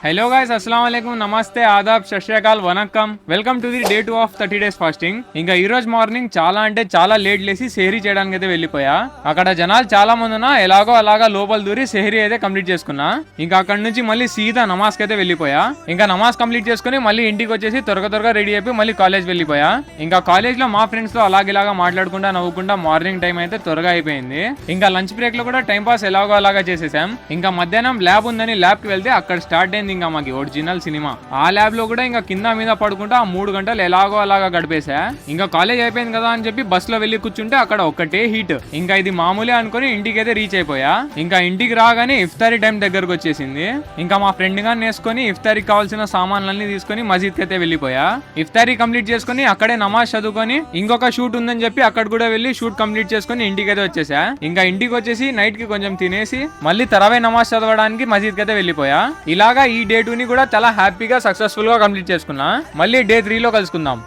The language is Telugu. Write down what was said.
हेलो गाइस अस्सलाम वालेकुम నమస్తే ఆదాబ్ సత్ శ్రీ అకాల్ వనక్కం welcome to the day 2 of 30 days fasting. ఇంకా ఈ రోజు మార్నింగ్ చాలా లేట్ లేసి సెహరీ చేయడానికి అయితే వెళ్ళిపోయా. అక్కడ జనాలు చాలా మంది ఉన్నా ఎలాగో అలాగా లోపల దూరి సెహరీ అయితే కంప్లీట్ చేసుకున్నా. ఇంకా అక్కడ నుంచి మళ్ళీ సీదా నమాజ్ కి అయితే వెళ్ళిపోయా. ఇంకా నమాజ్ కంప్లీట్ చేసుకుని మళ్ళీ ఇంటికి వచ్చేసి త్వరగా రెడీ అయిపోయి మళ్ళీ కాలేజ్ వెళ్ళిపోయా. ఇంకా కాలేజ్ లో మా ఫ్రెండ్స్ తో అలాగిలాగా మాట్లాడుకుంటా నవ్వుకుంటా మార్నింగ్ టైం అయితే త్వరగా అయిపోయింది. ఇంకా లంచ్ బ్రేక్ లో కూడా టైం పాస్ ఎలాగో అలాగా చేసేసాం. ఇంకా మధ్యాహ్నం ల్యాబ్ ఉందని ల్యాబ్ కి వెళ్తే అక్కడ స్టార్ట్ అయింది ఇంకా మాకి ఒరిజినల్ సినిమా. ఆ ల్యాబ్ లో కూడా ఇంకా కింద మీద పడుకుంటా 3 గంటలు ఎలాగో అలాగా గడిపేసా. ఇంకా కాలేజ్ అయిపోయింది కదా అని చెప్పి బస్ లో వెళ్లి కూర్చుంటే అక్కడ ఒక్కటే హీట్. ఇంకా ఇది మామూలే అనుకుని ఇంటికి అయితే రీచ్ అయిపోయా. ఇంకా ఇంటికి రాగానే ఇఫ్తారీ టైం దగ్గరకు వచ్చేసింది. ఇంకా మా ఫ్రెండ్ గా నేసుకొని ఇఫ్తారీకి కావాల్సిన సామాన్లన్నీ తీసుకొని మసీద్ కి అయితే వెళ్ళిపోయా. ఇఫ్తారీ కంప్లీట్ చేసుకుని అక్కడే నమాజ్ చదువుకొని ఇంకొక షూట్ ఉందని చెప్పి అక్కడ కూడా వెళ్ళి షూట్ కంప్లీట్ చేసుకుని ఇంటికి అయితే వచ్చేసా. ఇంకా ఇంటికి వచ్చేసి నైట్ కి కొంచెం తినేసి మళ్ళీ తరావీ నమాజ్ చదవడానికి మసీద్ కి అయితే వెళ్ళిపోయా. ఇలాగా ఈ డే 2 ని కూడా చాలా హ్యాపీగా సక్సెస్ఫుల్ గా కంప్లీట్ చేసుకున్నా. మళ్ళీ డే 3 లో కలుసుకుందాం.